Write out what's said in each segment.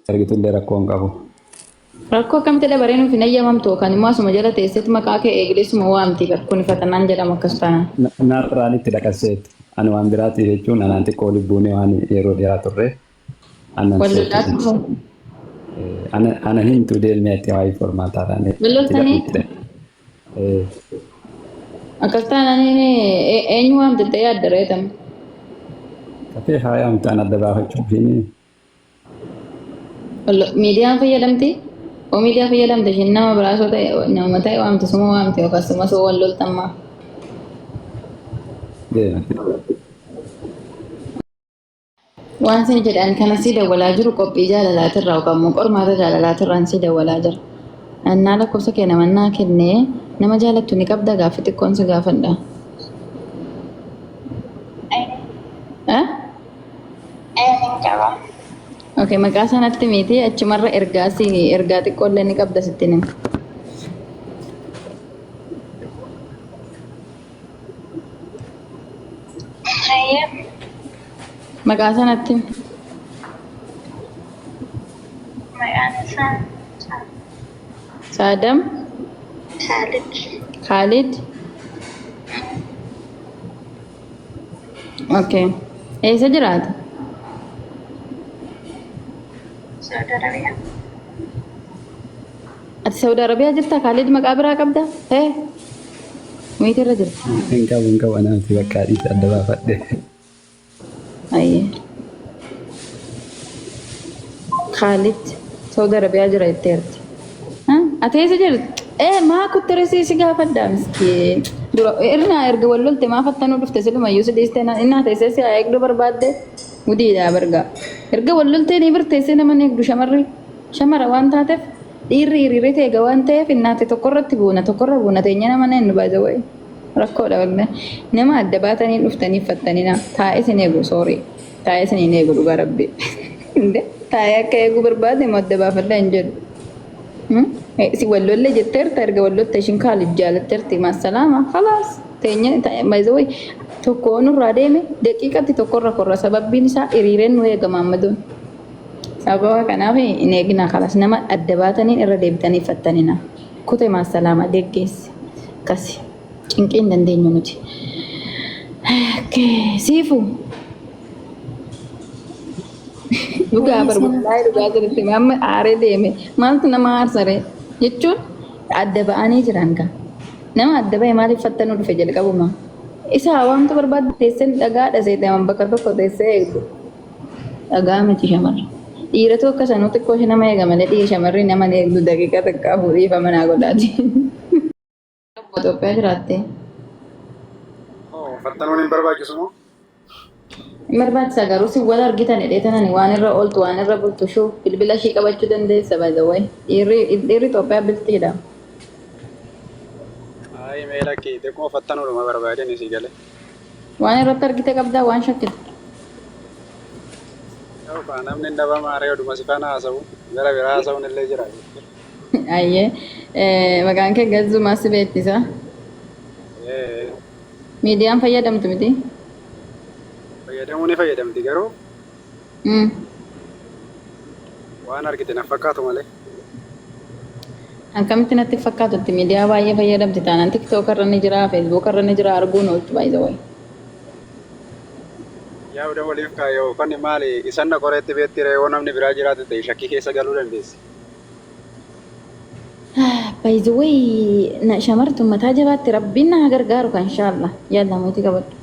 argitullee rakkoon qabu. Rakkoo akkamitti dabareen fi nayyamamtu kan immoo asuma jala teesseetti maqaa kee eegileessuma waamti kun fatanaan jedhama akkas taana. Naarraan itti dhaqaseet ani waan biraati jechuun anaan xiqqoo lubbuun waan yeroo dheeraa turre. Wallolaatu. Ana himtu deelmee itti waa'ee formaataadhaan. Walloltanii. Akkas taanaan eenyu waamti ta'ee adda reetamu. Kafee haa yaamtaan adda baafachuuf miidiyaan fayyadamti. Oo miidiyaa fayyadamte ishiin nama biraasoo ta'e nama ta'e waamti suma waamti akkasumas wal loltammaa. Waan isin jedhan kana si dawwalaa jiru qophii jaalalaatirraa yookaan immoo qormaata jaalalaatirraan si dawwalaa jira. Annaa lakkoofsa kee namannaa kennee nama jaalattu ni qabda gaaffii xiqqoon si gaafadha. Okay, maqaa sanatti miti achumarra ergaa xiqqoollee ni qabda sitti nima. Maqaa sanatti. Saadam. Khalid. Okay. Eessa jiraata? Ati Saudi Arabiyaa jirta? Khalid maqaa biraa qabda? Miitirra jirta? Hin qabu anaati bakka adiitti adda baafadhe. Ayyee. Khalid Saudi Arabiyaa jira jetteerti. Ati eessa jirti? Maa kutteressi si gaafadha miskiin. Dura irnaa erga wal lolte maa fattanuu dhufte silumayyuu si dhiiste innaa teessee si haa eegduu barbaadde gudiidhaa bargaa. Erga wal loltee ni birteessee nama eegdu shamara waan taateef dhiirri hiriirri teega waan ta'eef innaate tokkorratti buuna teenya nama na hinnu baay'ee wayi rakkoodha bagna nama adda baatanii dhuftanii uffattanina taa'ee sin eegu soorii taa'ee sin hin eegu dhugaa rabbi taa'ee akka eeguu barbaade immoo adda baafadha hin jedhu. Si wal lolle jetteerta erga wal lotte ishiin Khalid jaalatteerti maasalaama khalaas teenya baay'ee wayi tokko nurraa deeme daqiiqatti tokkorra korra sababbiin isaa hiriireen nu eegama ammadoon. Sababa kanaaf hin eegina kalas nama adda baatanii irra deebitanii uffattanina. Kutee maasalaama deeggeessi. Akkasi cinqii hin dandeenyu nuti. Siifu. Dhugaa barbaadaa dhugaa jirti amma aaree deeme maaltu nama aarsaree jechuun adda ba'anii jiran kan. Nama adda ba'e maaliif uffattanuu dhufe jalqabuma. Isa waamtu barbaadde teessee dhagaadha seetee bakka tokko teessee eegdu. Dhagaa miti shamarra. Dhiiratu akka sanuu xiqqoo ishee nama eega malee dhiirri shamarri nama eegdu daqiiqaa xiqqaa fuudhiifa manaa godhaati. Itoophiyaa jiraatte. Fattanuun hin barbaachisu moo? Hin barbaachisa garuu si wal argitan hidheetanani waan irra ooltu waan irra bultu shuu bilbila ishii qabachuu dandeessa baay'ee dhiirri Itoophiyaa biltiidha. Meela kee xiqqoo fattanuudhuma barbaadeen isii galee. Waan irratti argite qabdaa waan shakkite. Namni hin dhabama haree oduma si faana haasa'u gara biraa haasa'uun illee jira. Ayyee maqaan kee Gazzumaa si beeksisa. Miidiyaan fayyadamtu miti? Fayyadamuu ni fayyadamti garuu waan argite na fakkaatu malee. Akkamitti natti fakkaatutti miidiyaa baay'ee fayyadamti taanaan TikTok irra ni jira, Facebook irra ni jira arguun oolchu baay'ee wayi. Yaa udan waliif kaayoo kan maali isan na qoreetti beetti reewoo namni biraa jiraate ta'e shakkii keessa galuu dandeessi. Baay'ee wayi shamartu mataa jabaatti rabbiin na gargaaru kan inshallah yaalla mootii qabadhu.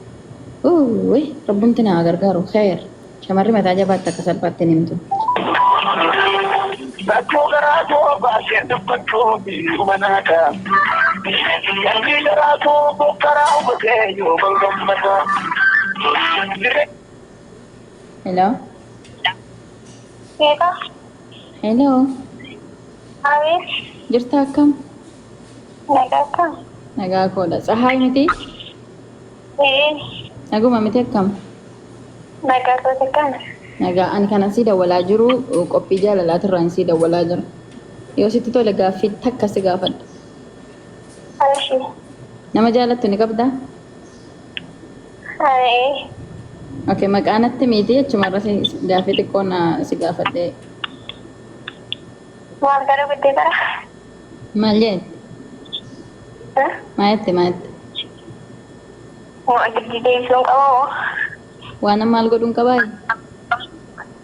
Wai rabbumti na gargaaru khair shamarri mataa jabaatti akka salphaatti ni himtu. Bakko garaatoo baasee dubbachuu biyyuma naaka. Yanni garaatoo bokkaraa hubatee yoo balgammata. Hello. Hello. Awit. Jirta akkam? Nagaa akkam? Nagaa koodha. Tsahaay miti? Naguma miti akkam? Nagaa koota kana. Nagaa ani kanan si dawwalaa jiru qophii jaalalaatirraan si dawwalaa jiru. Yoo sitti tole gaaffii takka si gaafadha. Alshi. Nama jaalattu ni qabdaa? Okay, maqaanatti miti achumarra gaaffii xiqqoon si gaafadhee. Maal gara guddee bara? Maal jette? Hah? Maal jette maal jette? Moo giddi deebisuun qaba moo? Waan maal godhuun qabaa?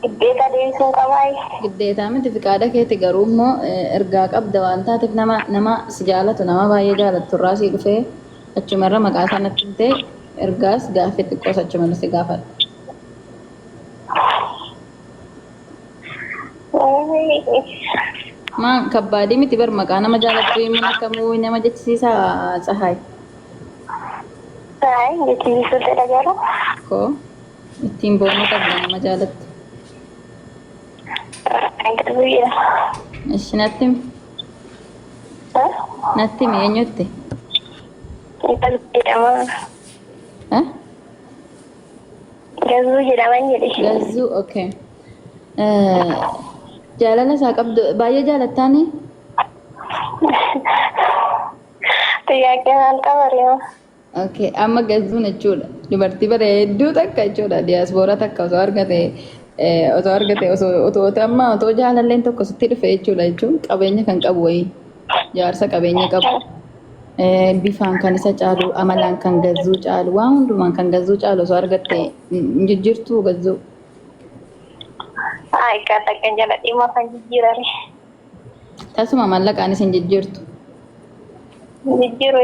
Giddeeta deebisuun qabaa? Giddeetaa miti fiqaada keeti garuu immoo ergaa qabda waan taateef nama si jaalatu nama baay'ee jaalatu irraa si dhufee achumarra maqaa sanatti himtee ergaas gaaffii xiqqoos achumarra si gaafadha. Maan kabbaadii miti bar maqaa nama jaalatu himuun akkamuu nama jechisiisaa Tsahaay. Ay, jechisiisuu ta'e dhagaadha. Koo ittiin boonuu qabda nama jaalatu. Garuu jira. Ishi natti himi. Hah? Natti himi eenyutti? Gazuu jedhama. Eh? Gazuu jedhaman jedhe. Gazzuu okay. Jaalala isaa qabdu baay'ee jaalattaani? Xiyyaaqee maal qabaree? Okay, amma gazzuun jechuudha. Dubartii bareedduu takka jechuudha. Diyaaspoora takka osoo argate otoo jaalalleen tokko sitti dhufe jechuudha jechuun qabeenya kan qabu wayii jaarsa qabeenya qabu bifaan kan isa caalu amalaan kan gazzuu caalu waan hundumaan kan gazzuu caalu osoo argatte jijjiirtuu gazzuu. Ay, kata kan jala dhimma kan jijjiirare. Tasuma mallaqaanis hin jijjiirtu. Jijjiiru.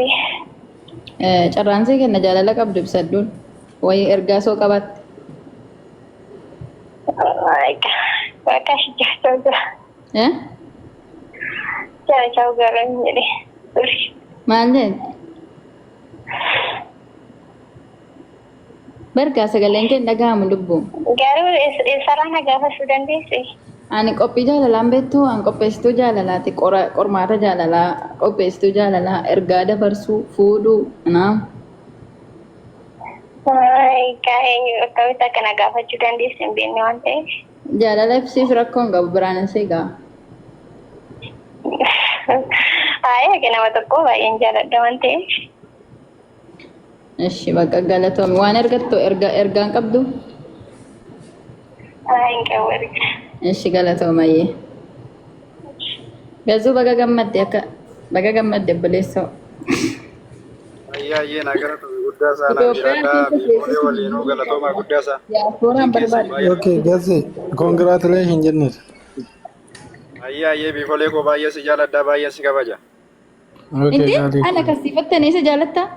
Carraansee kenna jaalala qabdu ibsadduun wayii ergaa soo qabatte. Ay, bakka jajjaa jira. Eh? Jajjaa garan jedhe. Maal jedhe? Bargaa sagaleen kee dhagahamu lubbuu. Garuu sarara na gaafachuu dandeesse. Ani qophii jaalalaan beektuu an qopheessituu jaalalaati qormaata jaalalaa qopheessituu jaalalaa ergaa dabarsuu fuudhuu naam. Ay, kaa'ee akkamitti akkana gaafachuu dandeesse hin beekne waan ta'eef. Jaalala ibsiif rakkoon qabu biraan hin seegaa. Ay, akka nama tokko baay'een jaaladha waan ta'eef. Ishi bakka galatoomii waan ergattu ergaan qabdu. Ay, hin qabu erga. Ishi galatoomayyee. Gazzuu baga gammadde obboleessoo. Ayyaayee nagara ta'e guddaa isaa naaf jiraadhaa biifolee waliinuu galatoomaa guddaa isaa. Diyaaspooraan barbaadu. Okay, Gazi, congratulations jennus. Ayyaayee biifolee koo baay'ee si jaaladhaa baay'ee si kabaja. Okay, Inti Gazi. ana kasiifattanii isa jaalattaa?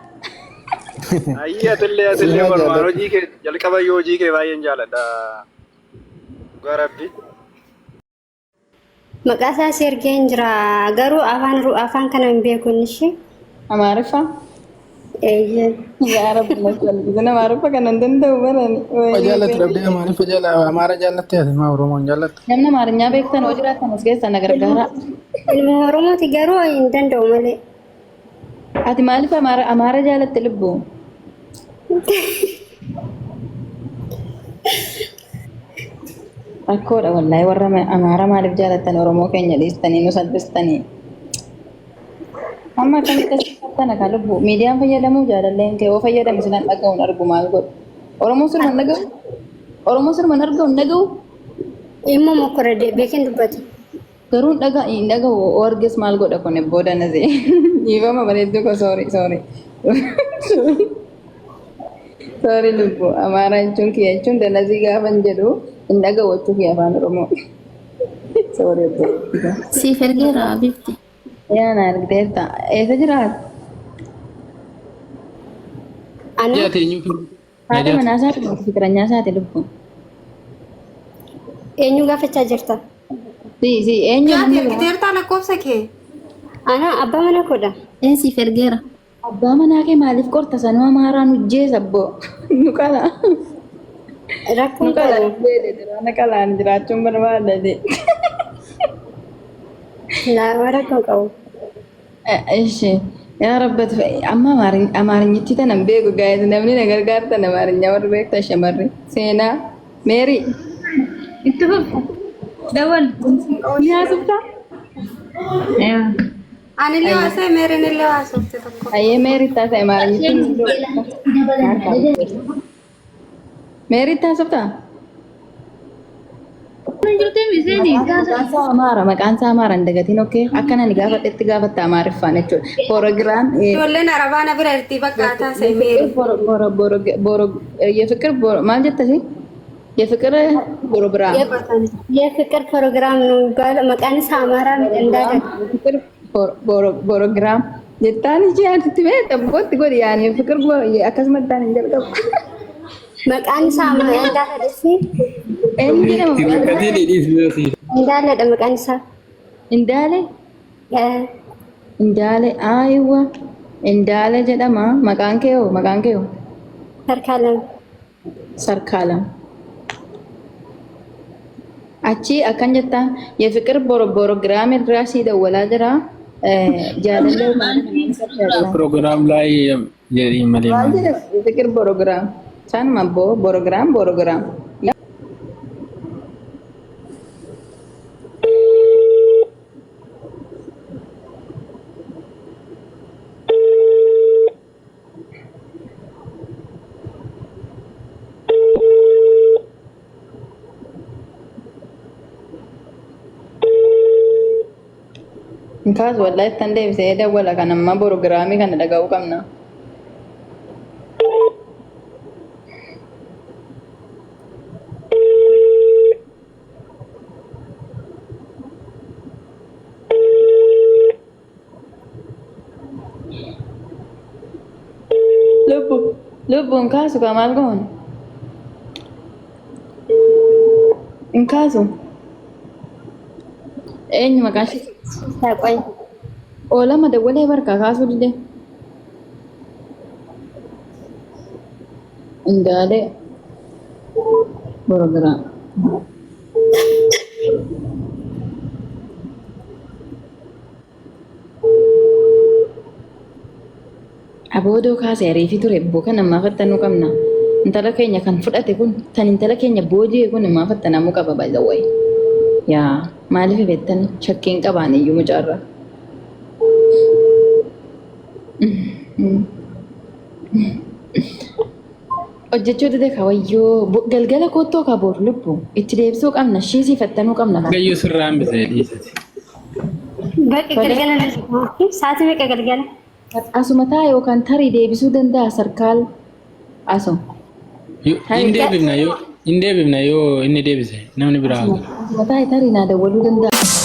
Atillee walumaan hojii kee jalqaba yoo hojii kee baay'een jaaladhaa. Dhugaa rabbi. Maqaa isaa Sergeen jira. Garuu afaan kana hin beeku inni. Amaariffaa? Eeyyee. Yaa rabbi na Amaariffa kan hin danda'u barani. Jaallattu dhabdee Amaara jaallattee ati maa Oromoon jaallatta? Namni Amaarinyaa beektan hoo jiraatan as keessa na gargaara. Ilma Oromooti garuu hin danda'u malee. Ati maaliif Amaara jaalatte lubbuu? Rakkoodha wallaahi warra Amaara maaliif jaalattan Oromoo keenya dhiistanii nu salphistanii. Amma akkamitti asitti kan lubbuu miidiyaan fayyadamuu jaalalleen kee yoo fayyadame sinan dhaga'uun argu maal godhu. Oromoo sirman dhaga'u? Oromoo sirman argamu dhaga'u? Immoo mokkora beekin dubbatu. Garuu hin dhaga'u oo arges maal godha kun booda nase. Dhiifama bareedduu ko sorry. Sorry lubbuu Amaara jechuun kiyya jechuun danazii gaafan jedhu hin dhaga'u jechuu kiyya afaan Oromoo. Sorry. Siif ergeera bifti. Yaa na argiteetta. Eessa jiraata? Ana Haadha manaa isaati moo fikiranyaa isaati lubbuu? eenyu gaafachaa jirta? Si eenyu namni biraa? Teertaa lakkoofsa kee. Ana abbaa mana koodha. Siif ergeera. Abbaa manaa kee maaliif qorta sanuu Amaaraan ujjeesa abboo? Nu qala. Rakkoon Nu qala qabu. na qalaan jiraachuun barbaadate. Rakkoon qabu. Ishi yaa rabbat amma Amaarinyatti tanan beeku gaa'eet namni na gargaartan Amaarinyaa warri beektan shamarri seenaa meerii itti fufu dawal ni haasoftaa? Ani illee haasa'e meeriin illee haasofte tokko. Ayyee meerii taasisa Amaarinyatti meerii taasiftaa? maqaan isaa Amaara hin dagatiin okay akkana ni gaafatetti gaafatta Amaariffaan jechuudha program Ijoolleen Arabaan bira irti fakkaataa sai meeri. የፍቅር ማን ጀተሲ የፍቅር ፕሮግራም የፍቅር ፕሮግራም ነው የሚባለው። መቃንስ አማራ እንዳለ የፍቅር ፕሮግራም የታን ጂያን ትበ ጠቦት ጎድ ያኔ የፍቅር አከስመጣን እንደልቀው መቃንስ አማራ እንዳለ ደስ እንዴ ነው እንዳለ መቃንሳ እንዳለ አይዋ እንዳለ ጀደማ መቃንከው ሰርካለም አቺ አካን ጀታ የፍቅር ፕሮግራም ድራሲ ደወላ ድራ ጃለለው ፕሮግራም ላይ የሪመሌማ የፍቅር ፕሮግራም ሳን ማቦ ፕሮግራም Inkas wallahi tande bisa dawwala kanamma programmi kana dagau kamna lubu inkasu kamal gon inkasu makashi ታቆይ Ola madawwala barka kasu dide indale program abodo ka sere fiture boka nama fattanu kamna intala kenya kan fudate kun tan intala kenya boje kun ma fattana muka baba zawai ya maaliif beektan shakkiin qabaane iyyuu mucaarra hojjechuu dide kawayyoo galgala koottoo kaboor lubbu itti deebisuu qabna shiisii fattanuu qabna gayyuu sirraan bisee dhiisati በቃ ገልገለ ሳት በቃ ገልገለ asuma taa yookaan tarii deebisuu danda'a sarkaal aso hin deebifna yoo inni deebise namni biraa asuma taa tarii naa dawwaluu danda'a